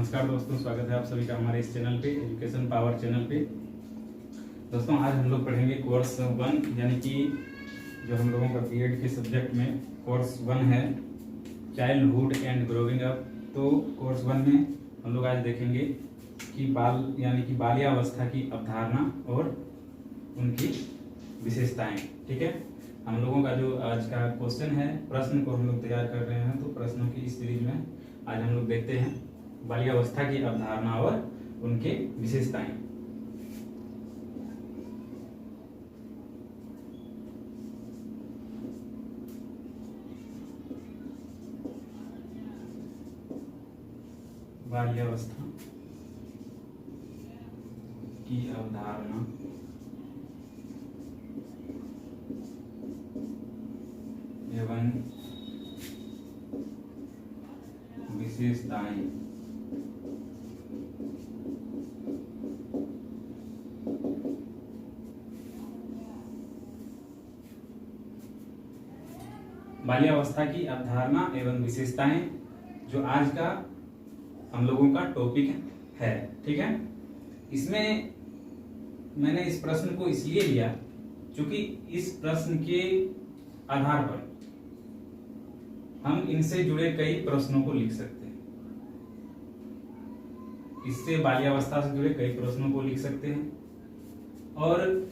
नमस्कार दोस्तों, स्वागत है आप सभी का हमारे इस चैनल पे, एजुकेशन पावर चैनल पे। दोस्तों आज हम लोग पढ़ेंगे कोर्स 1, यानी कि जो हम लोगों का बीएड के सब्जेक्ट में कोर्स 1 है, चाइल्डहुड एंड ग्रोइंग अप। तो कोर्स 1 में हम लोग आज देखेंगे कि बाल यानी कि बाल्यावस्था की अवधारणा और उनकी विशेषताएं। ठीक है, हम लोगों का जो आज का क्वेश्चन है, प्रश्न को हम लोग तैयार कर रहे हैं। तो प्रश्नों की इस सीरीज में आज हम लोग देखते हैं बाल्यावस्था की अवधारणा और उनके विशेषताएं। बाल्यावस्था की अवधारणा एवं विशेषताएं। बाल्यावस्था की अवधारणा एवं विशेषताएं जो आज का हम लोगों का टॉपिक है। ठीक है, इसमें मैंने इस प्रश्न को इसलिए लिया क्योंकि इस प्रश्न के आधार पर हम इनसे जुड़े कई प्रश्नों को लिख सकते हैं। इससे बाल्यावस्था से जुड़े कई प्रश्नों को लिख सकते हैं और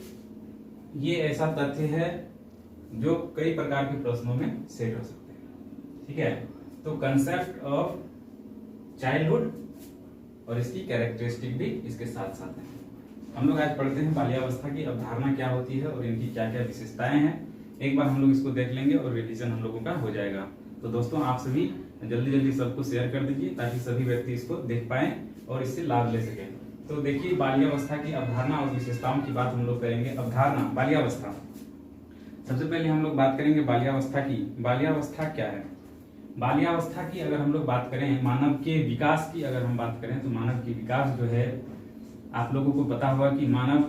ये ऐसा तथ्य है जो कई प्रकार के प्रश्नों में सेट हो सकते हैं। ठीक है, तो कंसेप्ट ऑफ चाइल्डहुड और इसकी कैरेक्टरिस्टिक भी इसके साथ साथ है। हम लोग आज पढ़ते हैं बाल्यावस्था की अवधारणा क्या होती है और इनकी क्या क्या विशेषताएं हैं। एक बार हम लोग इसको देख लेंगे और रिवीजन हम लोगों का हो जाएगा। तो दोस्तों आप सभी जल्दी जल्दी सबको शेयर कर दीजिए ताकि सभी व्यक्ति इसको देख पाएं और इससे लाभ ले सकें। तो देखिए, बाल्यावस्था की अवधारणा और विशेषताओं की बात हम लोग करेंगे। अवधारणा, बाल्यावस्था। सबसे पहले हम लोग बात करेंगे बाल्यावस्था की। बाल्यावस्था क्या है? बाल्यावस्था की अगर हम लोग बात करें, मानव के विकास की अगर हम बात करें तो मानव के विकास जो है, आप लोगों को पता होगा कि मानव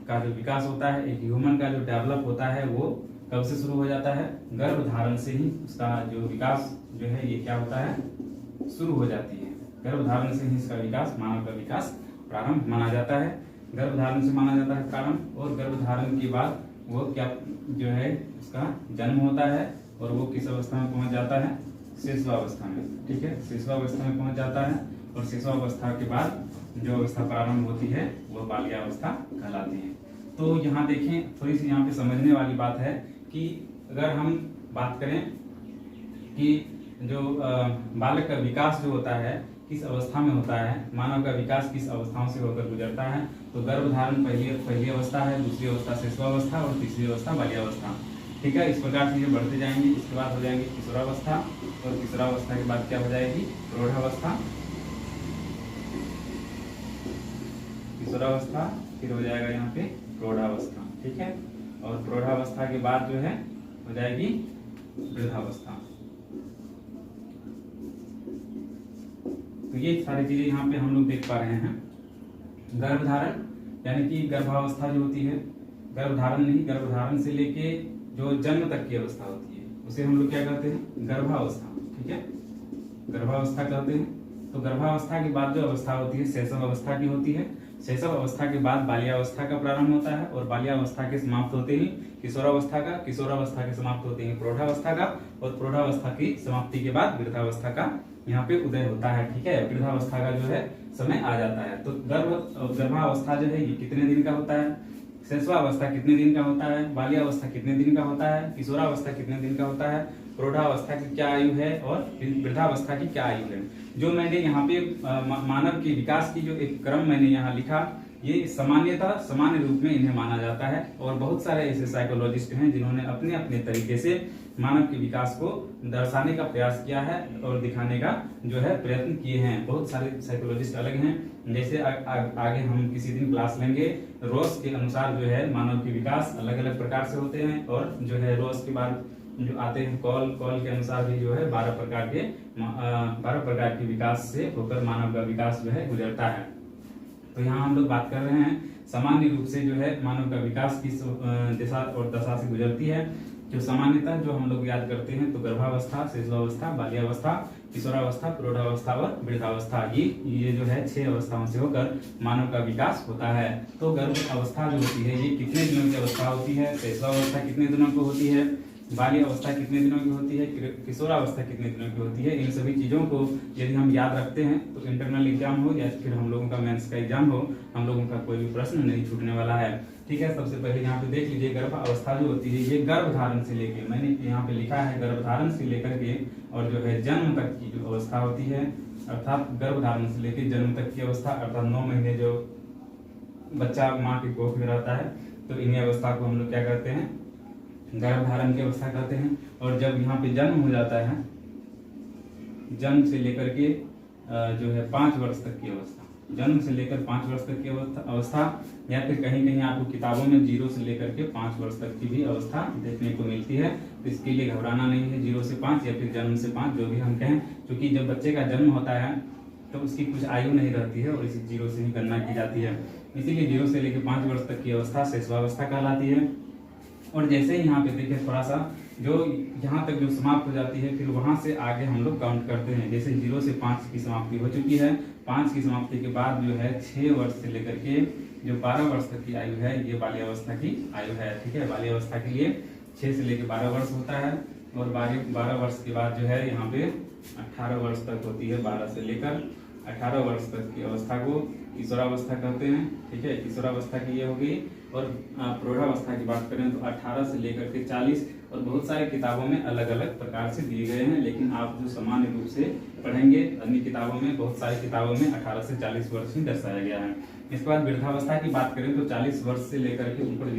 का जो विकास होता है, एक ह्यूमन का जो डेवलप होता है, वो कब से शुरू हो जाता है? गर्भधारण से ही उसका जो विकास जो है ये क्या होता है? शुरू हो जाती है। गर्भधारण से ही इसका विकास, मानव का विकास प्रारंभ माना जाता है। गर्भधारण से माना जाता है प्रारंभ, और गर्भधारण के बाद वो क्या जो है उसका जन्म होता है और वो किस अवस्था में पहुंच जाता है? शिशुअवस्था में। ठीक है, शिशुअवस्था में पहुंच जाता है और शिशुअवस्था के बाद जो अवस्था प्रारंभ होती है वो बाल्यावस्था कहलाती है। तो यहाँ देखें, थोड़ी सी यहाँ पे समझने वाली बात है कि अगर हम बात करें कि जो बालक का विकास जो होता है किस अवस्था में होता है, मानव का विकास किस अवस्थाओं से होकर गुजरता है, तो गर्भधारण पहली अवस्था है, दूसरी अवस्था शिशुअवस्था और तीसरी अवस्था बाल्यावस्था। ठीक है, इस प्रकार से ये बढ़ते जाएंगे। इसके बाद हो जाएंगे किशोरावस्था और किशोरावस्था के बाद क्या हो जाएगी? प्रौढ़ावस्था। किशोरावस्था, फिर हो जाएगा यहाँ पे प्रौढ़ावस्था। ठीक है, और प्रौढ़ावस्था के बाद जो है हो जाएगी वृद्धावस्था। तो ये सारी चीजें यहाँ पे हम लोग देख पा रहे हैं। गर्भधारण यानी कि गर्भावस्था जो होती है, गर्भधारण नहीं, गर्भधारण से लेके जो जन्म तक की अवस्था होती है उसे हम लोग क्या कहते हैं? गर्भावस्था। ठीक है, गर्भावस्था कहते हैं। तो गर्भावस्था के बाद जो अवस्था होती है शैशव अवस्था की होती है। शैशव अवस्था के बाद बाल्यावस्था का प्रारंभ होता है और बाल्यावस्था के समाप्त होते ही किशोरावस्था का, किशोरावस्था के समाप्त होते ही प्रौढ़ावस्था का, और प्रौढ़ावस्था की समाप्ति के बाद वृद्धावस्था का यहाँ पे उदय होता है। ठीक है, वृद्धावस्था का जो है समय आ जाता है। तो गर्भावस्था जो है ये कितने दिन का होता है? शैशवावस्था कितने दिन का होता है? बाल्यावस्था कितने दिन का होता है? किशोरावस्था कितने दिन का होता है? प्रौढ़ावस्था की क्या आयु है और वृद्धावस्था की क्या आयु है? जो मैंने यहाँ पे मानव के विकास की जो एक क्रम मैंने यहाँ लिखा, ये सामान्यतः सामान्य रूप में इन्हें माना जाता है। और बहुत सारे ऐसे साइकोलॉजिस्ट हैं जिन्होंने अपने अपने तरीके से मानव के विकास को दर्शाने का प्रयास किया है और दिखाने का जो है प्रयत्न किए हैं। बहुत सारे साइकोलॉजिस्ट अलग हैं, जैसे आगे हम किसी दिन क्लास लेंगे। रोस के अनुसार जो है मानव के विकास अलग अलग प्रकार से होते हैं, और जो है रोस के बाद जो आते हैं कॉल के अनुसार भी जो है 12 प्रकार के विकास से होकर मानव का विकास जो है गुजरता है। तो यहाँ हम लोग बात कर रहे हैं सामान्य रूप से जो है मानव का विकास किस दिशा और दशा से गुजरती है। जो सामान्यतः जो हम लोग याद करते हैं तो गर्भावस्था, शिशुअवस्था, बाल्यावस्था, किशोरावस्था, प्रौढ़ावस्था और वृद्धावस्था, ये जो है 6 अवस्थाओं से होकर मानव का विकास होता है। तो गर्भ अवस्था जो होती है ये कितने दिनों की अवस्था होती है, शिशुअवस्था कितने दिनों की होती है, बाल्यावस्था कितने दिनों की होती है, किशोरावस्था कितने दिनों की होती है। इन सभी चीजों को यदि हम याद रखते हैं तो इंटरनल एग्जाम हो या फिर हम लोगों का मेंस का एग्जाम हो, हम लोगों का कोई भी प्रश्न नहीं छूटने वाला है। ठीक है, सबसे पहले यहाँ पे देख लीजिए गर्भ अवस्था जो होती है ये गर्भधारण से लेके, मैंने यहाँ पे लिखा है गर्भधारण से लेकर के और जो है जन्म तक की जो अवस्था होती है, अर्थात गर्भधारण से लेकर जन्म तक की अवस्था, अर्थात 9 महीने जो बच्चा माँ की कोख में रहता है, तो इन्हीं अवस्था को हम लोग क्या करते हैं, गर्भधारण की अवस्था कहते हैं। और जब यहाँ पे जन्म हो जाता है, जन्म से लेकर के जो है 5 वर्ष तक की अवस्था, जन्म से लेकर 5 वर्ष तक की अवस्था, या फिर कहीं कहीं आपको किताबों में 0 से लेकर के 5 वर्ष तक की भी अवस्था देखने को मिलती है। तो इसके लिए घबराना नहीं है, 0 से 5 या फिर जन्म से 5 जो भी हम कहें, क्योंकि जब बच्चे का जन्म होता है तो उसकी कुछ आयु नहीं रहती है और इसी 0 से ही गणना की जाती है। इसीलिए 0 से लेकर 5 वर्ष तक की अवस्था शिशुअवस्था कहलाती है। और जैसे ही यहाँ पे देखिए थोड़ा सा जो यहाँ तक जो समाप्त हो जाती है, फिर वहां से आगे हम लोग काउंट करते हैं। जैसे 0 से 5 की समाप्ति हो चुकी है, 5 की समाप्ति के बाद जो है 6 वर्ष से लेकर के जो 12 वर्ष तक की आयु है ये बाल्यावस्था की आयु है। ठीक है, बाल्यावस्था के लिए 6 से लेकर 12 वर्ष होता है और 12 वर्ष के बाद जो है यहाँ पे 18 वर्ष तक होती है। 12 से लेकर 18 वर्ष तक की अवस्था को किशोरावस्था कहते हैं। ठीक है, किशोरावस्था की ये हो गई। और प्रौढ़ावस्था की बात करें तो 18 से लेकर के 40, और बहुत सारे किताबों में अलग अलग प्रकार से दिए गए हैं, लेकिन आप जो सामान्य रूप से पढ़ेंगे अन्य किताबों में, बहुत सारी किताबों में 18 से 40 वर्ष ही दर्शाया गया है। इसके बाद वृद्धावस्था की बात करें तो 40 वर्ष से लेकर के ऊपर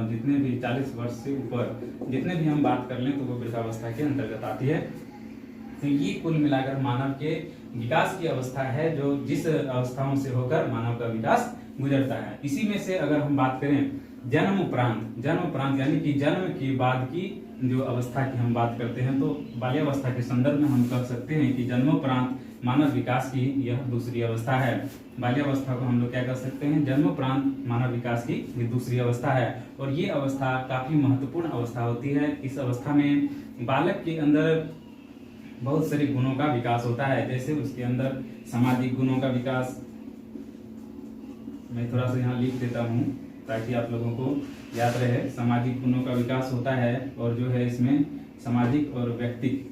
जितने भी 40 वर्ष से ऊपर जितने भी हम बात कर लें तो वो वृद्धावस्था के अंतर्गत आती है। तो ये कुल मिलाकर मानव के विकास की अवस्था है, जो जिस अवस्थाओं से होकर मानव का विकास गुजरता है। इसी में से अगर हम बात करें जन्म उपरांत यानी कि जन्म के बाद की जो अवस्था की हम बात करते हैं, तो बाल्यावस्था के संदर्भ में हम कह सकते हैं कि जन्मोपरांत मानव विकास की यह दूसरी अवस्था है। बाल्यावस्था को हम लोग क्या कर सकते हैं, जन्मोपरांत मानव विकास की ये दूसरी अवस्था है। और ये अवस्था काफी महत्वपूर्ण अवस्था होती है। इस अवस्था में बालक के अंदर बहुत सारे गुणों का विकास होता है, जैसे उसके अंदर सामाजिक गुणों का विकास, मैं थोड़ा सा यहाँ लिख देता हूँ ताकि आप लोगों को याद रहे। सामाजिक गुणों का विकास होता है और जो है इसमें सामाजिक और व्यक्तिक,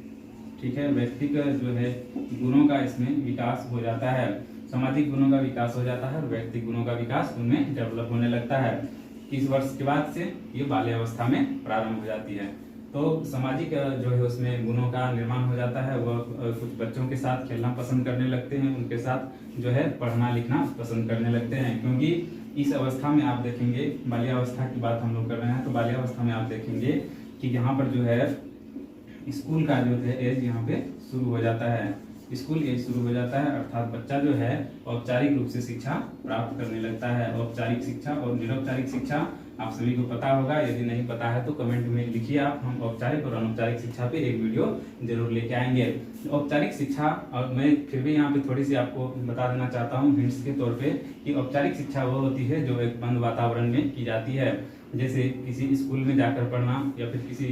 ठीक है, व्यक्तिगत जो है गुणों का इसमें विकास हो जाता है। सामाजिक गुणों का विकास हो जाता है और व्यक्तिगत गुणों का विकास उनमें डेवलप होने लगता है। इस वर्ष के बाद से ये बाल्यावस्था में प्रारंभ हो जाती है। तो सामाजिक जो है उसमें गुणों का निर्माण हो जाता है। वह कुछ बच्चों के साथ खेलना पसंद करने लगते हैं, उनके साथ जो है पढ़ना लिखना पसंद करने लगते हैं, क्योंकि इस अवस्था में आप देखेंगे, बाल्यावस्था की बात हम लोग कर रहे हैं, तो बाल्यावस्था में आप देखेंगे कि यहाँ पर जो है स्कूल का जो है एज यहाँ पे शुरू हो जाता है, स्कूल एज शुरू हो जाता है, अर्थात बच्चा जो है औपचारिक रूप से शिक्षा प्राप्त करने लगता है। औपचारिक शिक्षा और निरौपचारिक शिक्षा आप सभी को पता होगा, यदि नहीं पता है तो कमेंट में लिखिए आप। हम औपचारिक और अनौपचारिक शिक्षा पे एक वीडियो जरूर लेके आएंगे। औपचारिक शिक्षा, और मैं फिर भी यहाँ पे थोड़ी सी आपको बता देना चाहता हूँ हिंट्स के तौर पे कि औपचारिक शिक्षा वो होती है जो एक बंद वातावरण में की जाती है, जैसे किसी स्कूल में जाकर पढ़ना या फिर किसी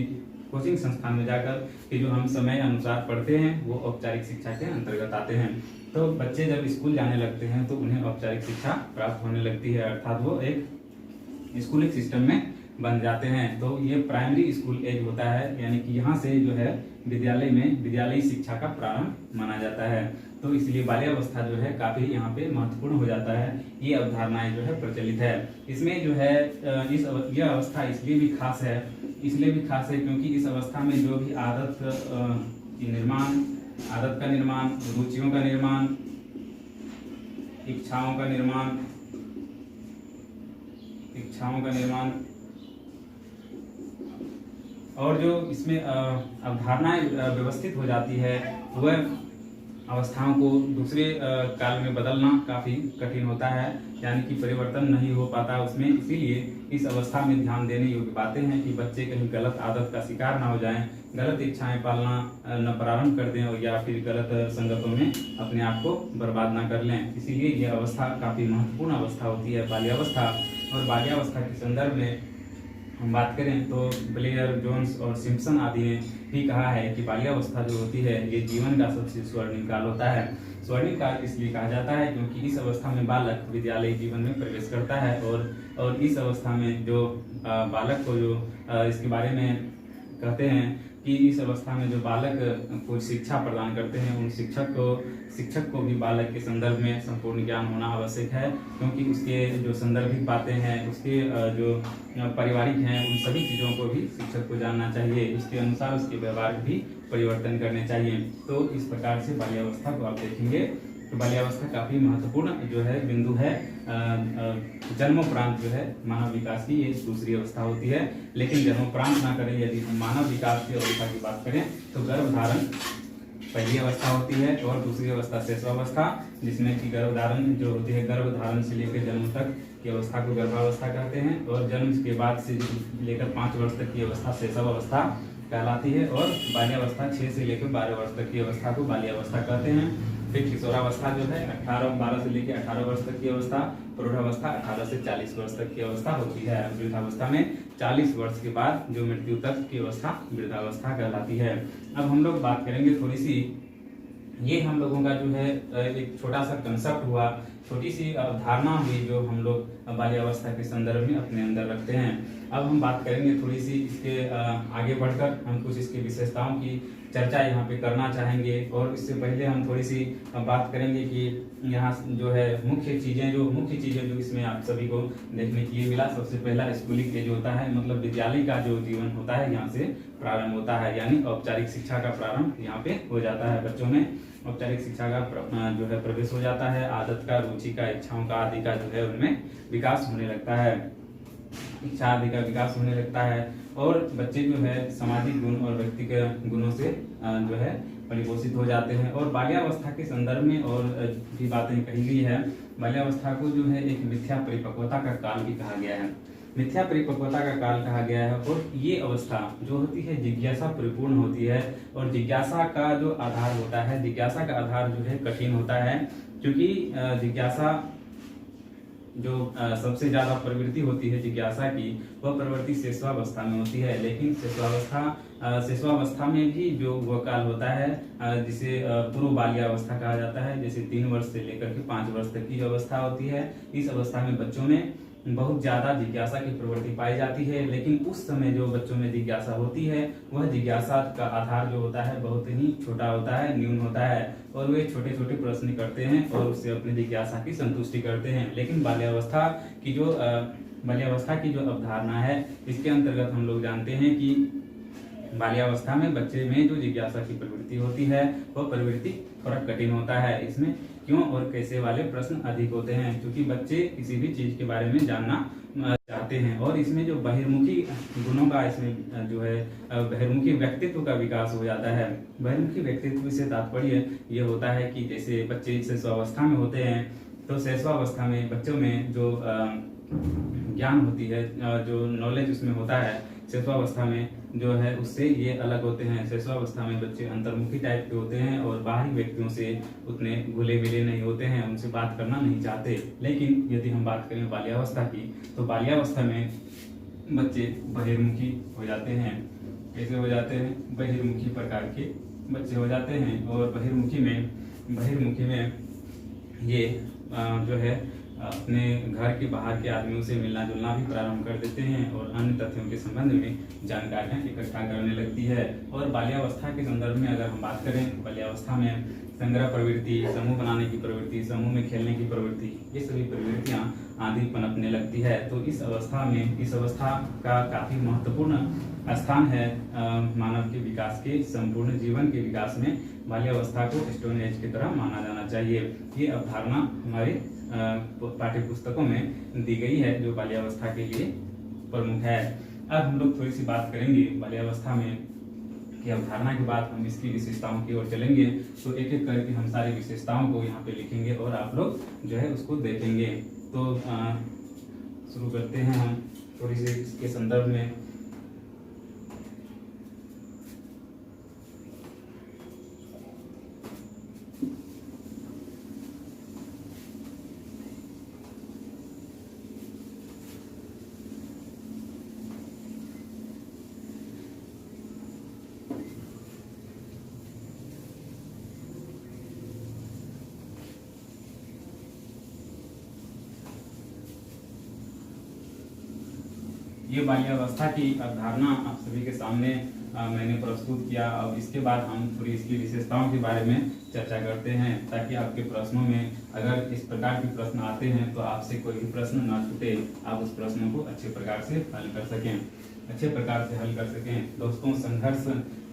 कोचिंग संस्थान में जाकर कि जो हम समय अनुसार पढ़ते हैं वो औपचारिक शिक्षा के अंतर्गत आते हैं। तो बच्चे जब स्कूल जाने लगते हैं तो उन्हें औपचारिक शिक्षा प्राप्त होने लगती है, अर्थात वो एक स्कूलिंग सिस्टम में बन जाते हैं। तो ये प्राइमरी स्कूल एज होता है, यानी कि यहाँ से जो है विद्यालय में विद्यालयी शिक्षा का प्रारंभ माना जाता है। तो इसलिए बाल्यावस्था जो है काफी यहाँ पे महत्वपूर्ण हो जाता है। ये अवधारणाएं जो है प्रचलित है। इसमें जो है यह अवस्था इसलिए भी खास है क्योंकि इस अवस्था में जो भी आदत का निर्माण, रुचियों का निर्माण, इच्छाओं का निर्माण और जो इसमें अवधारणाएं व्यवस्थित हो जाती है, वह अवस्थाओं को दूसरे काल में बदलना काफी कठिन होता है, यानी कि परिवर्तन नहीं हो पाता उसमें। इसीलिए इस अवस्था में ध्यान देने योग्य बातें हैं कि बच्चे कहीं गलत आदत का शिकार ना हो जाएं, गलत इच्छाएं पालना न प्रारंभ कर दें और या फिर गलत संगतों में अपने आप को बर्बाद ना कर लें। इसीलिए यह अवस्था काफी महत्वपूर्ण अवस्था होती है बाल्यावस्था। और बाल्यावस्था के संदर्भ में हम बात करें तो ब्लेयर, जोन्स और सिम्पसन आदि ने भी कहा है कि बाल्यावस्था जो होती है ये जीवन का सबसे स्वर्णिम काल होता है। स्वर्णिम काल इसलिए कहा जाता है क्योंकि इस अवस्था में बालक विद्यालय जीवन में प्रवेश करता है और इस अवस्था में जो बालक को जो इसके बारे में कहते हैं कि इस अवस्था में जो बालक को शिक्षा प्रदान करते हैं उन शिक्षक को भी बालक के संदर्भ में संपूर्ण ज्ञान होना आवश्यक है, क्योंकि उसके जो संदर्भिक बातें हैं, उसके जो पारिवारिक हैं, उन सभी चीज़ों को भी शिक्षक को जानना चाहिए। उसके अनुसार उसके व्यवहार भी परिवर्तन करने चाहिए। तो इस प्रकार से बाल्यावस्था को आप देखेंगे तो बाल्यावस्था काफी महत्वपूर्ण जो है बिंदु है। जन्मोपरांत जो है मानव विकास की ये दूसरी अवस्था होती है। लेकिन जन्मोपरांत ना करें, यदि हम मानव विकास की अवस्था की बात करें तो गर्भधारण पहली अवस्था होती है और दूसरी अवस्था शेषावस्था, जिसमें कि गर्भधारण जो होती है, गर्भधारण से लेकर जन्म तक की अवस्था को गर्भावस्था कहते हैं और जन्म के बाद से लेकर 5 वर्ष तक की अवस्था शेषावस्था कहलाती है और बाल्यावस्था 6 से लेकर 12 वर्ष तक की अवस्था को बाल्यावस्था कहते हैं। फिर किशोरावस्था जो है 12 से लेकर 18 वर्ष तक की अवस्था, प्रौढ़ावस्था 18 से 40 वर्ष तक की अवस्था होती है। वृद्धावस्था में 40 वर्ष के बाद जो मृत्यु तक की अवस्था वृद्धावस्था कहलाती है। अब हम लोग बात करेंगे थोड़ी सी, ये हम लोगों का जो है एक छोटा सा कंसेप्ट हुआ, छोटी सी अवधारणा हुई जो हम लोग बाल्यावस्था के संदर्भ में अपने अंदर रखते हैं। अब हम बात करेंगे थोड़ी सी इसके आगे बढ़कर हम कुछ इसकी विशेषताओं की चर्चा यहाँ पे करना चाहेंगे। और इससे पहले हम थोड़ी सी बात करेंगे कि यहाँ जो है मुख्य चीजें जो इसमें आप सभी को देखने के लिए मिला। सबसे पहला स्कूलिंग एज होता है, मतलब विद्यालय का जो जीवन होता है यहाँ से प्रारंभ होता है, यानी औपचारिक शिक्षा का प्रारंभ यहाँ पे हो जाता है। बच्चों में औपचारिक शिक्षा का जो है प्रवेश हो जाता है। आदत का, रुचि का, इच्छाओं का आदि का जो है उनमें विकास होने लगता है, इच्छा आदि का विकास होने लगता है और बच्चे जो है सामाजिक गुण और व्यक्तिगत गुणों से जो है परिपोषित हो जाते हैं। और बाल्यावस्था के संदर्भ में और भी बातें कही गई है। बाल्यावस्था को जो है एक मिथ्या परिपक्वता का काल भी कहा गया है, मिथ्या परिपक्वता का काल कहा गया है। और ये अवस्था जो होती है जिज्ञासा परिपूर्ण होती है और जिज्ञासा का जो आधार होता है, जिज्ञासा का आधार जो है कठिन होता है, क्योंकि जिज्ञासा जो सबसे ज्यादा प्रवृत्ति होती है जिज्ञासा की, वह प्रवृत्ति शेषावस्था में होती है। लेकिन शेषावस्था में भी जो वह काल होता है जिसे पूर्व बाल्यावस्था कहा जाता है, जैसे 3 वर्ष से लेकर के 5 वर्ष तक की अवस्था होती है। इस अवस्था में बच्चों में बहुत ज्यादा जिज्ञासा की प्रवृत्ति पाई जाती है। लेकिन उस समय जो बच्चों में जिज्ञासा होती है वह जिज्ञासा का आधार जो होता है बहुत ही छोटा होता है, न्यून होता है और वे छोटे छोटे प्रश्न करते हैं और उससे अपनी जिज्ञासा की संतुष्टि करते हैं। लेकिन बाल्यावस्था की जो अवधारणा है, इसके अंतर्गत हम लोग जानते हैं कि बाल्यावस्था में बच्चे में जो जिज्ञासा की प्रवृत्ति होती है वह प्रवृत्ति थोड़ा कठिन होता है। इसमें क्यों और कैसे वाले प्रश्न अधिक होते हैं, क्योंकि बच्चे किसी भी चीज के बारे में जानना चाहते हैं। और इसमें जो बहिर्मुखी गुणों का, इसमें जो है बहिर्मुखी व्यक्तित्व का विकास हो जाता है। बहिर्मुखी व्यक्तित्व से तात्पर्य ये होता है कि जैसे बच्चे शैशवावस्था में होते हैं तो शैशवावस्था में बच्चों में जो ज्ञान होती है, जो नॉलेज उसमें होता है शैशवावस्था में जो है उससे ये अलग होते हैं। शैशवावस्था में बच्चे अंतर्मुखी टाइप के होते हैं और बाहरी व्यक्तियों से उतने घुले मिले नहीं होते हैं, उनसे बात करना नहीं चाहते। लेकिन यदि हम बात करें बाल्यावस्था की तो बाल्यावस्था में बच्चे बहिर्मुखी हो जाते हैं। कैसे हो जाते हैं? बहिर्मुखी प्रकार के बच्चे हो जाते हैं और बहिर्मुखी में ये जो है अपने घर के बाहर के आदमियों से मिलना जुलना भी प्रारंभ कर देते हैं और अन्य तथ्यों के संबंध में जानकारियां इकट्ठा करने लगती है। और बाल्यावस्था के संदर्भ में अगर हम बात करें, बाल्यावस्था में संग्रह प्रवृत्ति, समूह बनाने की प्रवृत्ति, समूह में खेलने की प्रवृत्ति, ये सभी प्रवृत्तियां आदि पनपने लगती है। तो इस अवस्था का काफी महत्वपूर्ण स्थान है मानव के विकास के, संपूर्ण जीवन के विकास में बाल्यावस्था को स्टोन एज की तरह माना जाना चाहिए। ये अवधारणा हमारे पाठ्य पुस्तकों में दी गई है जो बाल्यावस्था के लिए प्रमुख है। अब हम लोग थोड़ी सी बात करेंगे बाल्यावस्था में की अवधारणा के बाद हम इसकी विशेषताओं की ओर चलेंगे। तो एक एक करके हम सारी विशेषताओं को यहाँ पे लिखेंगे और आप लोग जो है उसको देखेंगे। तो शुरू करते हैं हम थोड़ी सी इसके संदर्भ में। ये बाल्यावस्था की अवधारणा आप सभी के सामने मैंने प्रस्तुत किया। अब इसके बाद हम थोड़ी इसकी विशेषताओं के बारे में चर्चा करते हैं, ताकि आपके प्रश्नों में अगर इस प्रकार के प्रश्न आते हैं तो आपसे कोई भी प्रश्न ना छूटे, आप उस प्रश्नों को अच्छे प्रकार से हल कर सकें, अच्छे प्रकार से हल कर सकें। दोस्तों, संघर्ष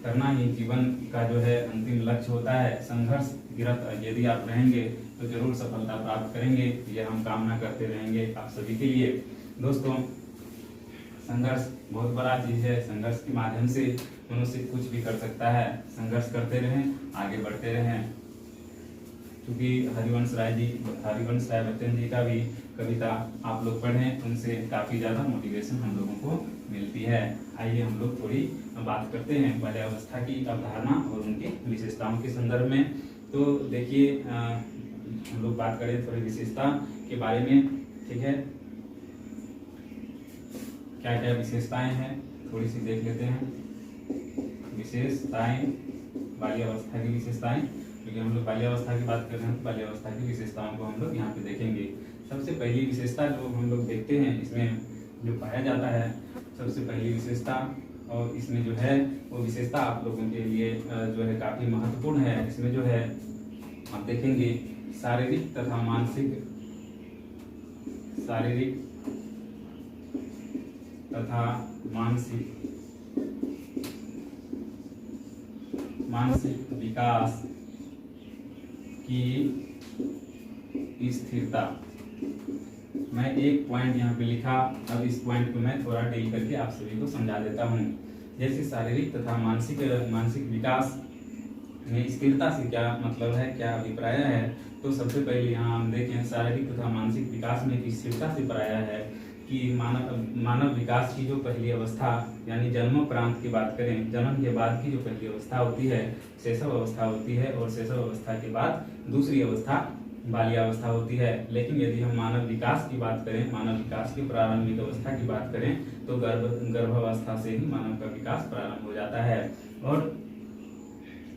करना ही जीवन का जो है अंतिम लक्ष्य होता है। संघर्ष गिरफ्त यदि आप रहेंगे तो जरूर सफलता प्राप्त करेंगे, ये हम कामना करते रहेंगे आप सभी के लिए। दोस्तों, संघर्ष बहुत बड़ा चीज है। संघर्ष के माध्यम से मनुष्य कुछ भी कर सकता है। संघर्ष करते रहें, आगे बढ़ते रहें। क्योंकि हरिवंश राय बच्चन जी का भी कविता आप लोग पढ़ें, उनसे काफी ज्यादा मोटिवेशन हम लोगों को मिलती है। आइए हम लोग थोड़ी बात करते हैं बाल्यावस्था की अवधारणा और उनकी विशेषताओं के संदर्भ में। तो देखिए, हम लोग बात करें थोड़ी विशेषता के बारे में, ठीक है। क्या क्या विशेषताएं हैं थोड़ी सी देख लेते हैं। विशेषताएं, बाल्यावस्था की विशेषताएं, क्योंकि हम लोग बाल्यावस्था की बात कर रहे हैं तो बाल्यावस्था की विशेषताओं को हम लोग यहाँ पे देखेंगे। सबसे पहली विशेषता जो हम लोग देखते हैं, इसमें जो पाया जाता है, सबसे पहली विशेषता, और इसमें जो है वो विशेषता आप लोगों के लिए जो है काफी महत्वपूर्ण है। इसमें जो है आप देखेंगे शारीरिक तथा मानसिक विकास की स्थिरता। मैं एक पॉइंट यहाँ पे लिखा, अब इस पॉइंट को मैं थोड़ा डील करके आप सभी को समझा देता हूँ। जैसे शारीरिक तथा मानसिक विकास में स्थिरता से क्या मतलब है, क्या अभिप्राय है। तो सबसे पहले यहाँ हम देखें शारीरिक तथा मानसिक विकास में स्थिरता से पराया है कि मानव विकास की जो पहली अवस्था यानी जन्मोपरांत की बात करें, जन्म के बाद की जो पहली अवस्था होती है शैशव अवस्था होती है, और शैशव अवस्था के बाद दूसरी अवस्था बाल्यावस्था होती है। लेकिन यदि हम मानव विकास की बात करें, मानव विकास की प्रारंभिक अवस्था की बात करें, तो गर्भावस्था से ही मानव का विकास प्रारंभ हो जाता है। और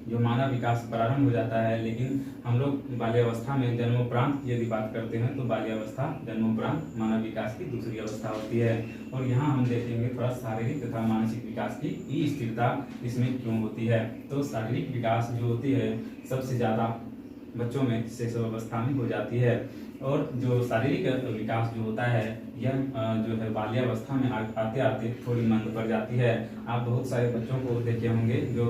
जो मानव विकास प्रारंभ हो जाता है, लेकिन हम लोग बाल्यावस्था में जन्मोपरांत यदि बात करते हैं तो बाल्यावस्था जन्मोपरांत मानव विकास की दूसरी अवस्था होती है। और यहाँ हम देखेंगे थोड़ा शारीरिक तथा मानसिक विकास की स्थिरता इसमें क्यों होती है। तो शारीरिक विकास जो होती है सबसे ज्यादा बच्चों में शैशव अवस्था में हो जाती है, और जो शारीरिक विकास जो होता है यह जो है बाल्यावस्था में आते आते थोड़ी मंद पड़ जाती है। आप बहुत सारे बच्चों को देखे होंगे जो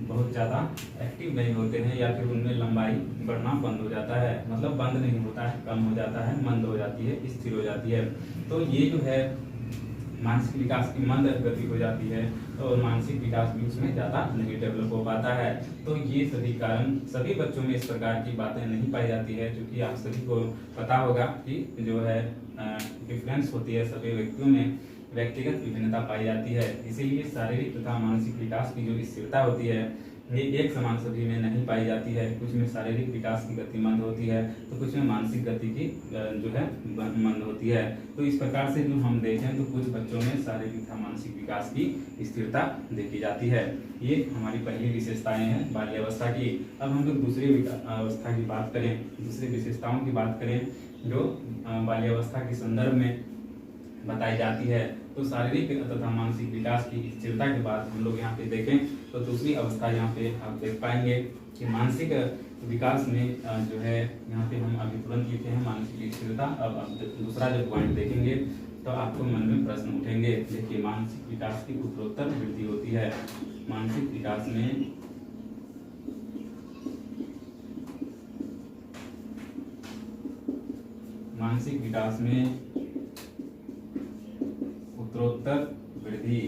बहुत ज़्यादा एक्टिव नहीं होते हैं, या फिर उनमें लंबाई बढ़ना बंद हो जाता है, मतलब बंद नहीं होता है, कम हो जाता है, मंद हो जाती है, स्थिर हो जाती है। तो ये जो है मानसिक विकास की मंद गति हो जाती है, और मानसिक विकास भी उसमें ज़्यादा नहीं डेवलप हो पाता है। तो ये सभी कारण सभी बच्चों में इस प्रकार की बातें नहीं पाई जाती है, क्योंकि आप सभी को पता होगा कि जो है डिफरेंस होती है सभी व्यक्तियों में, व्यक्तिगत विभिन्नता पाई जाती है। इसीलिए शारीरिक तथा मानसिक विकास की जो स्थिरता होती है ये एक समान सभी में नहीं पाई जाती है। कुछ में शारीरिक विकास की गति मंद होती है, तो कुछ में मानसिक गति की जो है मंद होती है। तो इस प्रकार से जो हम देखें तो कुछ बच्चों में शारीरिक तथा मानसिक विकास की स्थिरता देखी जाती है। ये हमारी पहली विशेषताएं हैं बाल्यावस्था की। अब हम लोग दूसरी अवस्था की बात करें, दूसरी विशेषताओं की बात करें जो बाल्यावस्था के संदर्भ में बताई जाती है। तो शारीरिक तथा मानसिक विकास की स्थिरता के बाद हम लोग यहाँ पे देखें तो दूसरी अवस्था यहाँ पे आप देख पाएंगे कि मानसिक विकास में जो है यहाँ पे हम अभी तुरंत लिखे हैं मानसिक स्थिरता। अब आप दूसरा जब पॉइंट देखेंगे तो आपको मन में प्रश्न उठेंगे। देखिए, मानसिक विकास की उत्तरोत्तर वृद्धि होती है। मानसिक विकास में उत्तरोत्तर वृद्धि,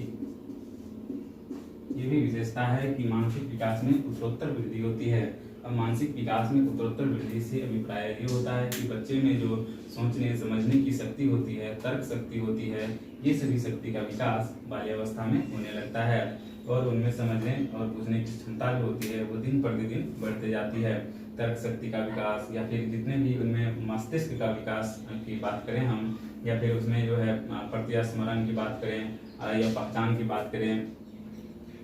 ये भी विशेषता है कि मानसिक विकास में उत्तरोत्तर वृद्धि होती है। अब मानसिक विकास में उत्तरोत्तर वृद्धि से अभिप्राय ये होता है कि बच्चे में जो सोचने समझने की शक्ति होती है, तर्क शक्ति होती है, ये सभी शक्ति का विकास बाल्यावस्था में होने लगता है, और उनमें समझने और बुझने की क्षमता जो होती है वो दिन प्रतिदिन बढ़ते जाती है। तर्क शक्ति का विकास, या फिर जितने भी उनमें मस्तिष्क का विकास की बात करें हम, या फिर उसमें जो है प्रत्यय स्मरण की बात करें या पहचान की बात करें,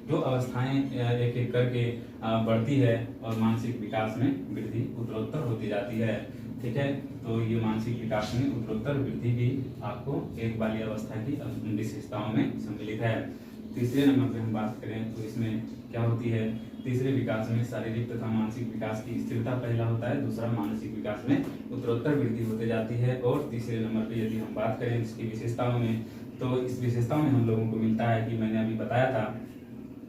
जो अवस्थाएं एक एक करके बढ़ती है और मानसिक विकास में वृद्धि उत्तरोत्तर होती जाती है। ठीक है। तो ये मानसिक विकास में उत्तरोत्तर वृद्धि भी आपको एक बाल्यावस्था की विशेषताओं में सम्मिलित है। तीसरे नंबर पे हम बात करें तो इसमें क्या होती है, तीसरे विकास में शारीरिक तथा मानसिक विकास की स्थिरता पहला होता है, दूसरा मानसिक विकास में उत्तरोत्तर वृद्धि होते जाती है। और तीसरे नंबर पे यदि हम बात करें इसकी विशेषताओं में, तो इस विशेषताओं में हम लोगों को मिलता है कि मैंने अभी बताया था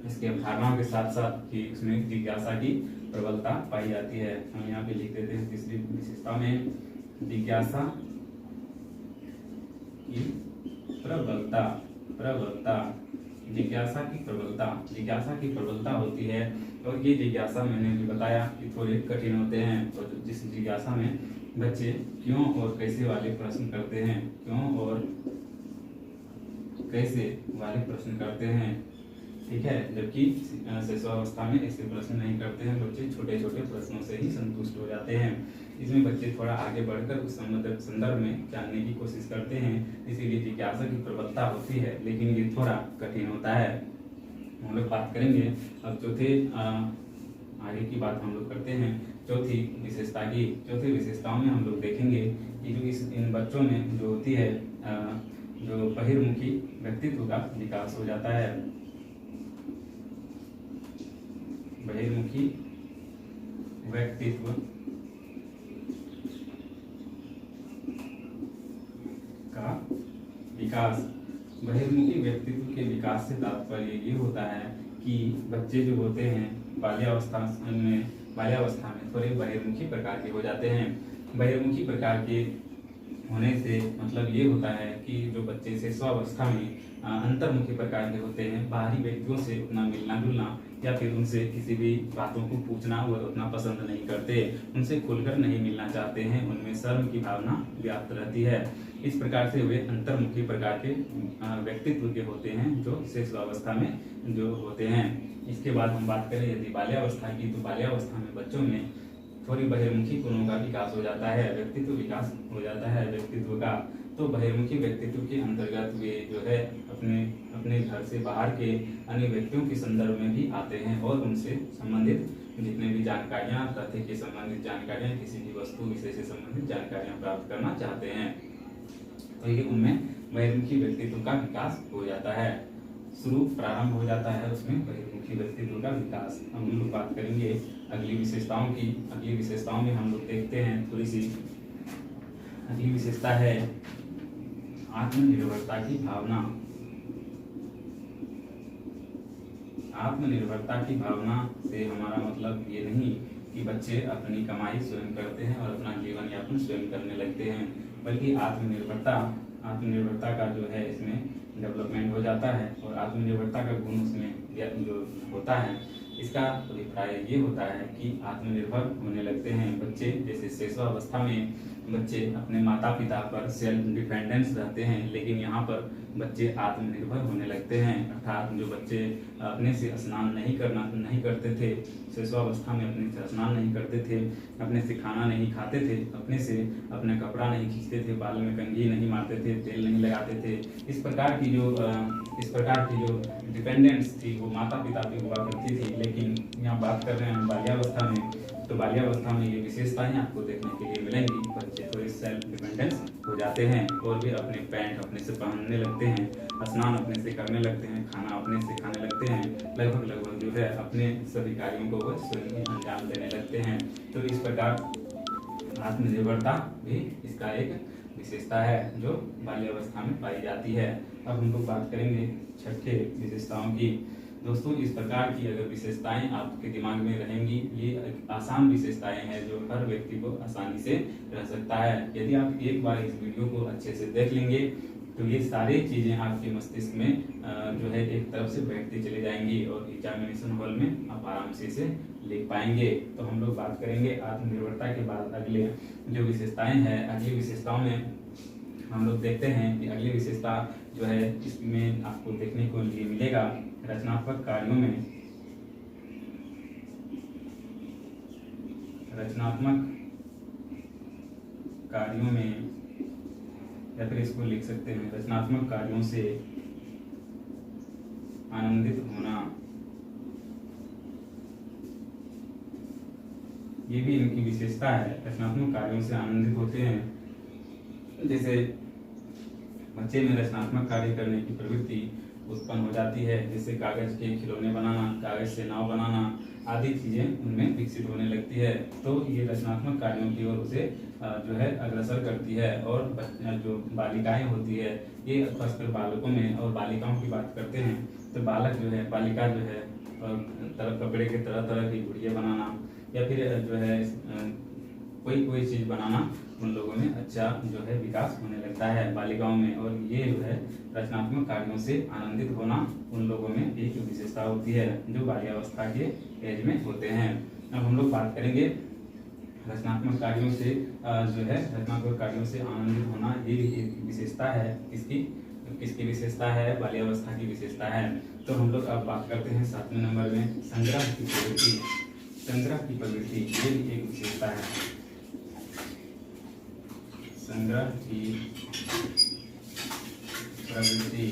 इसके अवधारणाओं के साथ साथ कि इसमें जिज्ञासा की प्रबलता पाई जाती है। हम यहाँ पे लिख देते हैं तीसरी विशेषता में जिज्ञासा की प्रबलता, जिज्ञासा की प्रबलता होती है। और ये जिज्ञासा मैंने भी बताया कि थोड़े कठिन होते हैं, और जिस जिज्ञासा में बच्चे क्यों और कैसे वाले प्रश्न करते हैं, क्यों और कैसे वाले प्रश्न करते हैं, ठीक है। जबकि शिशुअवस्था में ऐसे प्रश्न नहीं करते हैं, बच्चे छोटे छोटे प्रश्नों से ही संतुष्ट हो जाते हैं। इसमें बच्चे थोड़ा आगे बढ़कर उस संदर्भ में जानने की कोशिश करते हैं, इसीलिए जिज्ञासा की प्रबलता होती है, लेकिन ये थोड़ा कठिन होता है। हम लोग बात करेंगे अब चौथे आगे की बात हम लोग करते हैं चौथी विशेषता की। चौथी विशेषताओं में हम लोग देखेंगे कि जो इन बच्चों में जो होती है जो बहिर्मुखी व्यक्तित्व का विकास हो जाता है, बहिर्मुखी व्यक्तित्व का विकास। बहिर्मुखी व्यक्तित्व के विकास से तात्पर्य ये होता है कि बच्चे जो होते हैं बाल्यावस्था में थोड़े बहिर्मुखी प्रकार के हो जाते हैं। बहिर्मुखी प्रकार के होने से मतलब ये होता है कि जो बच्चे से स्वावस्था में अंतर्मुखी प्रकार के होते हैं, बाहरी व्यक्तियों से उतना मिलना जुलना या फिर उनसे किसी भी बातों को पूछना वो उतना पसंद नहीं करते, उनसे खुलकर नहीं मिलना चाहते हैं, उनमें शर्म की भावना व्याप्त रहती है। इस प्रकार से वे अंतर्मुखी प्रकार के व्यक्तित्व के होते हैं जो शिशुअवस्था में जो होते हैं। इसके बाद हम बात करें यदि बाल्यावस्था की, तो बाल्यावस्था में बच्चों में थोड़ी बहिर्मुखी गुणों का विकास हो जाता है, व्यक्तित्व विकास हो जाता है व्यक्तित्व का। तो बहिर्मुखी व्यक्तित्व के अंतर्गत वे जो है अपने घर से बाहर के अन्य व्यक्तियों के संदर्भ में भी आते हैं और उनसे संबंधित जितने भी जानकारियां, तथ्य के संबंधित जानकारियां, किसी भी वस्तु विषय से संबंधित जानकारियां प्राप्त करना चाहते हैं। तो ये उनमें बहिर्मुखी व्यक्तित्व का विकास हो जाता है, शुरू प्रारंभ हो जाता है उसमें बहिर्मुखी व्यक्तित्व का विकास। हम लोग बात करेंगे अगली विशेषताओं की। अगली विशेषताओं में हम लोग देखते हैं थोड़ी सी अगली विशेषता है आत्मनिर्भरता की भावना। आत्मनिर्भरता की भावना से हमारा मतलब ये नहीं कि बच्चे अपनी कमाई स्वयं करते हैं और अपना जीवन यापन स्वयं करने लगते हैं, बल्कि आत्मनिर्भरता का जो है इसमें डेवलपमेंट हो जाता है और आत्मनिर्भरता का गुण उसमें जो होता है इसका अभिप्राय ये होता है कि आत्मनिर्भर होने लगते हैं बच्चे। जैसे शिशुअवस्था में बच्चे अपने माता पिता पर सेल्फ डिपेंडेंस रहते हैं, लेकिन यहाँ पर बच्चे आत्मनिर्भर होने लगते हैं। अर्थात जो बच्चे अपने से स्नान नहीं करते थे, शिशुअवस्था में अपने से स्नान नहीं करते थे, अपने से खाना नहीं खाते थे, अपने से अपने कपड़ा नहीं खींचते थे, बाल में कंघी नहीं मारते थे, तेल नहीं लगाते थे, इस प्रकार की जो डिपेंडेंस थी वो माता पिता पे हुआ करती थी। लेकिन यहाँ बात कर रहे हैं बाल्यावस्था में, तो बाल्यावस्था में ये विशेषताएं आपको देखने के लिए मिलेंगी। बच्चे थोड़े सेल्फ डिपेंडेंस हो जाते हैं और भी अपने पैंट अपने से पहनने लगते हैं, स्नान अपने से करने लगते हैं, खाना अपने से खाने लगते हैं, लगभग जो है अपने सभी कार्यों को वो स्वयं ही अंजाम देने लगते हैं। तो इस प्रकार आत्मनिर्भरता भी इसका एक विशेषता है जो बाल्यावस्था में पाई जाती है। अब हम लोग बात करेंगे छठे विशेषताओं की। दोस्तों, इस प्रकार की अगर विशेषताएं आपके दिमाग में रहेंगी, ये आसान विशेषताएं हैं जो हर व्यक्ति को आसानी से रह सकता है। यदि आप एक बार इस वीडियो को अच्छे से देख लेंगे तो ये सारी चीजें आपके मस्तिष्क में जो है एक तरफ से बैठती चली जाएंगी और एग्जामिनेशन हॉल में आप आराम से इसे लिख पाएंगे। तो हम लोग बात करेंगे आत्मनिर्भरता के बाद अगले जो विशेषताएं हैं। अगली विशेषताओं में हम लोग देखते हैं कि अगली विशेषता जो है इसमें आपको देखने को लिए मिलेगा रचनात्मक कार्यों में या फिर इसको लिख सकते हैं रचनात्मक कार्यों से आनंदित होना। ये भी इनकी विशेषता है। रचनात्मक कार्यों से आनंदित होते हैं। जैसे बच्चे में रचनात्मक कार्य करने की प्रवृत्ति उत्पन्न हो जाती है, जैसे कागज के खिलौने बनाना, कागज से नाव बनाना आदि चीजें उनमें विकसित होने लगती है। तो ये रचनात्मक कार्यों की ओर उसे जो है अग्रसर करती है। और जो बालिकाएं होती है, ये खासकर बालकों में और बालिकाओं की बात करते हैं तो बालक जो है, बालिका जो है कपड़े के तरह तरह की गुड़िया बनाना या फिर जो है कोई चीज बनाना उन लोगों में अच्छा जो है विकास होने लगता है बालिकाओं में। और ये जो है रचनात्मक कार्यों से आनंदित होना उन लोगों में एक विशेषता होती है जो बाल्यावस्था के एज में होते हैं। अब हम लोग बात करेंगे रचनात्मक कार्यों से जो है रचनात्मक कार्यों से आनंदित होना, ये भी एक विशेषता है। किसकी विशेषता है? बाल्यावस्था की विशेषता है। तो हम लोग अब बात करते हैं 7वें नंबर में संग्रह की प्रवृत्ति। संग्रह की प्रवृत्ति ये भी एक विशेषता है। संग्रह की प्रवृत्ति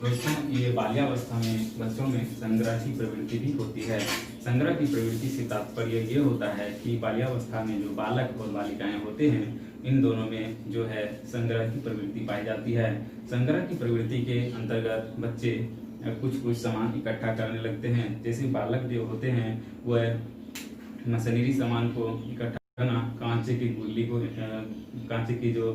दोस्तों, ये बाल्यावस्था में बच्चों में संग्रह की प्रवृत्ति भी होती है। संग्रह की प्रवृत्ति से तात्पर्य ये होता है कि बाल्यावस्था में जो बालक और बालिकाएं होते हैं, इन दोनों में जो है संग्रह की प्रवृत्ति पाई जाती है। संग्रह की प्रवृत्ति के अंतर्गत बच्चे कुछ सामान इकट्ठा करने लगते हैं। जैसे बालक जो होते हैं वह मशीनरी सामान को इकट्ठा करना, कांचे की गुल्ली को, कांचे की जो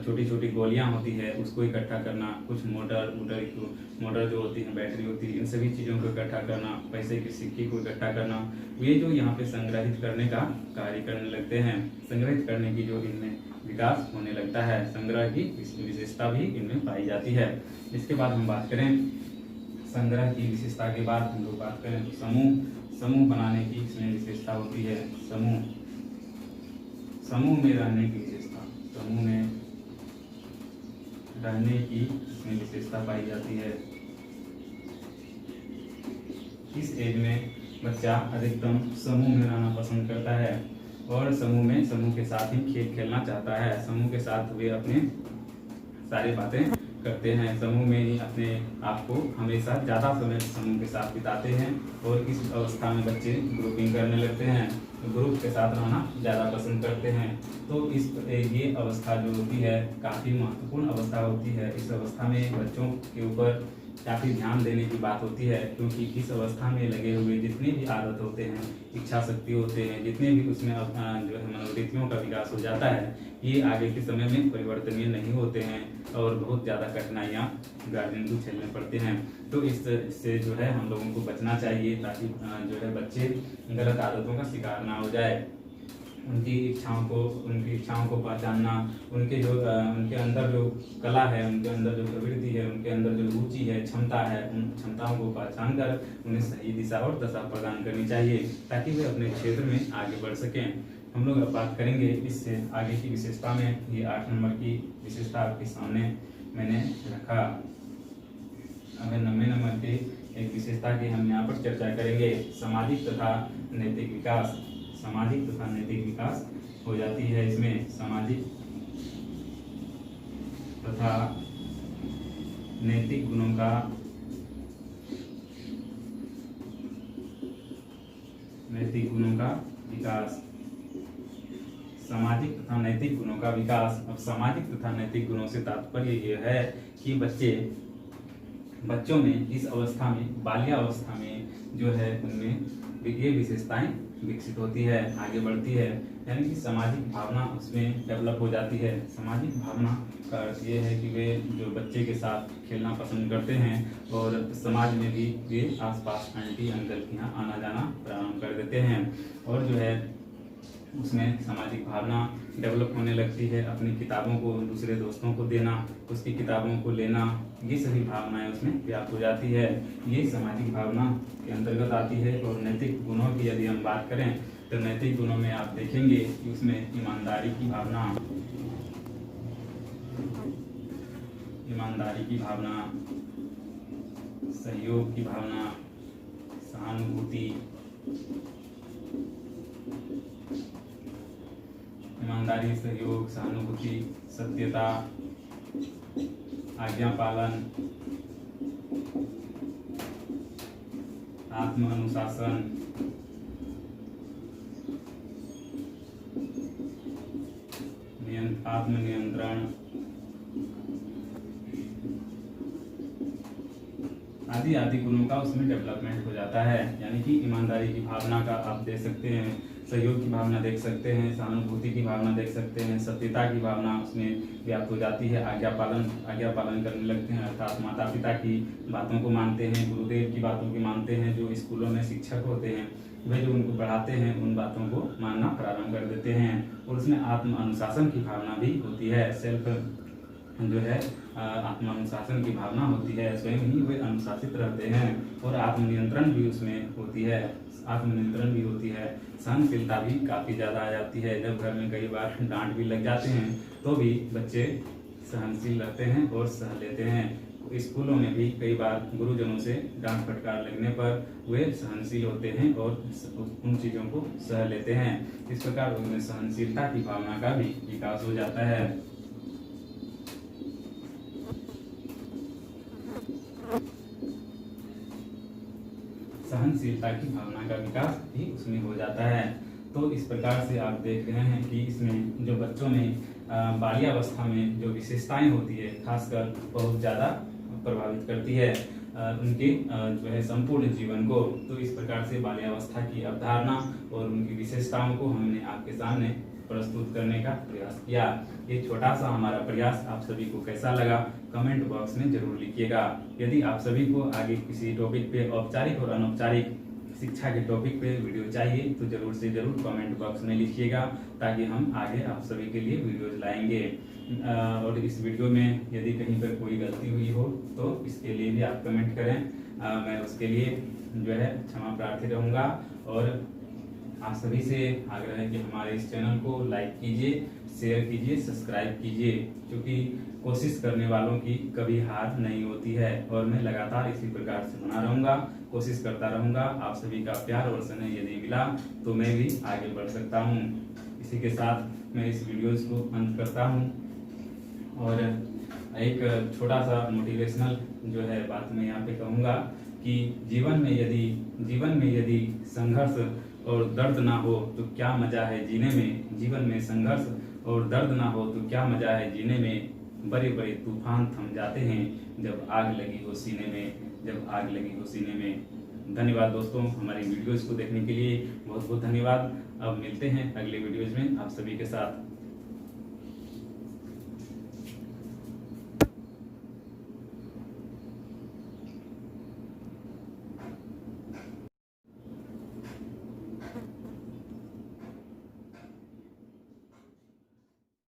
छोटी छोटी गोलियां होती है उसको इकट्ठा करना, कुछ मोटर जो होती है, बैटरी होती है, इन सभी चीज़ों को इकट्ठा करना, पैसे के सिक्के को इकट्ठा करना, ये जो यहाँ पे संग्रहित करने का कार्य करने लगते हैं। संग्रहित करने की जो इनमें विकास होने लगता है, संग्रह की विशेषता भी इनमें पाई जाती है। इसके बाद हम बात करें संग्रह की विशेषता के बाद हम लोग बात करें तो समूह बनाने की इसमें विशेषता होती है। समूह में रहने की विशेषता, समूह में रहने की इसमें विशेषता पाई जाती है। इस एज में बच्चा अधिकतम समूह में रहना पसंद करता है और समूह के साथ ही खेल खेलना चाहता है। समूह के साथ वे अपने सारी बातें करते हैं, समूह में ही अपने आप को हमेशा ज़्यादा समय समूह के साथ बिताते हैं। और इस अवस्था में बच्चे ग्रुपिंग करने लगते हैं, ग्रुप के साथ रहना ज़्यादा पसंद करते हैं। तो ये अवस्था जो होती है काफ़ी महत्वपूर्ण अवस्था होती है। इस अवस्था में बच्चों के ऊपर काफ़ी ध्यान देने की बात होती है, क्योंकि इस अवस्था में लगे हुए जितने भी आदत होते हैं, इच्छा शक्ति होते हैं, जितने भी उसमें जो है मनोवृत्तियों का विकास हो जाता है, ये आगे के समय में परिवर्तनीय नहीं होते हैं और बहुत ज़्यादा कठिनाइयाँ गार्जियन को झेलने पड़ते हैं। तो इससे जो है हम लोगों को बचना चाहिए, ताकि जो है बच्चे गलत आदतों का शिकार ना हो जाए। उनकी इच्छाओं को पहचानना, उनके अंदर जो कला है, उनके अंदर जो प्रवृत्ति है, उनके अंदर जो रुचि है, क्षमता है, उन क्षमताओं को पहचान कर उन्हें सही दिशा और दशा प्रदान करनी चाहिए, ताकि वे अपने क्षेत्र में आगे बढ़ सकें। हम लोग अब बात करेंगे इससे आगे की विशेषता में। ये 8 नंबर की विशेषता आपके सामने मैंने रखा। अब 9वें नंबर की एक विशेषता की हम यहाँ पर चर्चा करेंगे, सामाजिक तथा नैतिक विकास। सामाजिक तथा नैतिक विकास हो जाती है इसमें। सामाजिक तथा नैतिक गुणों का विकास। सामाजिक तथा नैतिक गुणों का विकास। अब सामाजिक तथा नैतिक गुणों से तात्पर्य यह है कि बच्चों में इस अवस्था में, बाल्यावस्था में जो है उनमें ये विशेषताएं विकसित होती है, आगे बढ़ती है, यानी कि सामाजिक भावना उसमें डेवलप हो जाती है। सामाजिक भावना का अर्थ ये है कि वे जो बच्चे के साथ खेलना पसंद करते हैं और समाज में भी वे आसपास आंटी अंकल के यहाँ आना जाना प्रारंभ कर देते हैं, और जो है उसमें सामाजिक भावना डेवलप होने लगती है। अपनी किताबों को दूसरे दोस्तों को देना, उसकी किताबों को लेना, ये सभी भावनाएं उसमें व्याप्त हो जाती है। ये सामाजिक भावना के अंतर्गत आती है। और नैतिक गुणों की यदि हम बात करें तो नैतिक गुणों में आप देखेंगे कि उसमें ईमानदारी की भावना, सहयोग की भावना, सहानुभूति, ईमानदारी, सहयोग, सहानुभूति, सत्यता, आज्ञा पालन, आत्म अनुशासन, आत्मनियंत्रण आदि आदि गुणों का उसमें डेवलपमेंट हो जाता है। यानी कि ईमानदारी की भावना का आप देख सकते हैं, सहयोग की भावना देख सकते हैं, सहानुभूति की भावना देख सकते हैं, सत्यता की भावना उसमें व्याप्त हो जाती है, आज्ञा पालन करने लगते हैं, अर्थात माता पिता की बातों को मानते हैं, गुरुदेव की बातों को मानते हैं, जो स्कूलों में शिक्षक होते हैं वे जो उनको पढ़ाते हैं उन बातों को मानना प्रारंभ कर देते हैं। और उसमें आत्म अनुशासन की भावना भी होती है, सेल्फ जो है आत्मानुशासन की भावना होती है, स्वयं ही वे अनुशासित रहते हैं। और आत्मनियंत्रण भी उसमें होती है, आत्मनियंत्रण भी होती है, सहनशीलता भी काफ़ी ज़्यादा आ जाती है। जब घर में कई बार डांट भी लग जाते हैं तो भी बच्चे सहनशील रहते हैं और सह लेते हैं। स्कूलों में भी कई बार गुरुजनों से डांट फटकार लगने पर वे सहनशील होते हैं और उन चीज़ों को सह लेते हैं। इस प्रकार उनमें सहनशीलता की भावना का भी विकास हो जाता है। सहनशीलता की भावना का विकास भी उसमें हो जाता है। तो इस प्रकार से आप देख रहे हैं कि इसमें जो बच्चों में बाल्यावस्था में जो विशेषताएं होती है खासकर बहुत ज़्यादा प्रभावित करती है उनके जो है संपूर्ण जीवन को। तो इस प्रकार से बाल्यावस्था की अवधारणा और उनकी विशेषताओं को हमने आपके सामने प्रस्तुत करने का प्रयास किया। ये छोटा सा हमारा प्रयास आप सभी को कैसा लगा कमेंट बॉक्स में जरूर लिखिएगा। यदि आप सभी को आगे किसी टॉपिक पे औपचारिक और अनौपचारिक शिक्षा के टॉपिक पे वीडियो चाहिए तो जरूर से जरूर कमेंट बॉक्स में लिखिएगा, ताकि हम आगे आप सभी के लिए वीडियोज लाएंगे। और इस वीडियो में यदि कहीं पर कोई गलती हुई हो तो इसके लिए भी आप कमेंट करें, मैं उसके लिए जो है क्षमा प्रार्थी रहूँगा। और आप सभी से आग्रह है कि हमारे इस चैनल को लाइक कीजिए, शेयर कीजिए, सब्सक्राइब कीजिए, क्योंकि कोशिश करने वालों की कभी हार नहीं होती है। और मैं लगातार इसी प्रकार से बना रहूँगा, कोशिश करता रहूँगा। आप सभी का प्यार और स्नेह यदि मिला तो मैं भी आगे बढ़ सकता हूँ। इसी के साथ मैं इस वीडियोज़ को अंत करता हूँ। और एक छोटा सा मोटिवेशनल जो है बात मैं यहाँ पे कहूँगा कि जीवन में यदि संघर्ष और दर्द ना हो तो क्या मजा है जीने में। जीवन में संघर्ष और दर्द ना हो तो क्या मजा है जीने में। बड़े बड़े तूफान थम जाते हैं जब आग लगी हो सीने में। धन्यवाद दोस्तों, हमारी वीडियोज़ को देखने के लिए बहुत बहुत धन्यवाद। अब मिलते हैं अगले वीडियोज़ में आप सभी के साथ।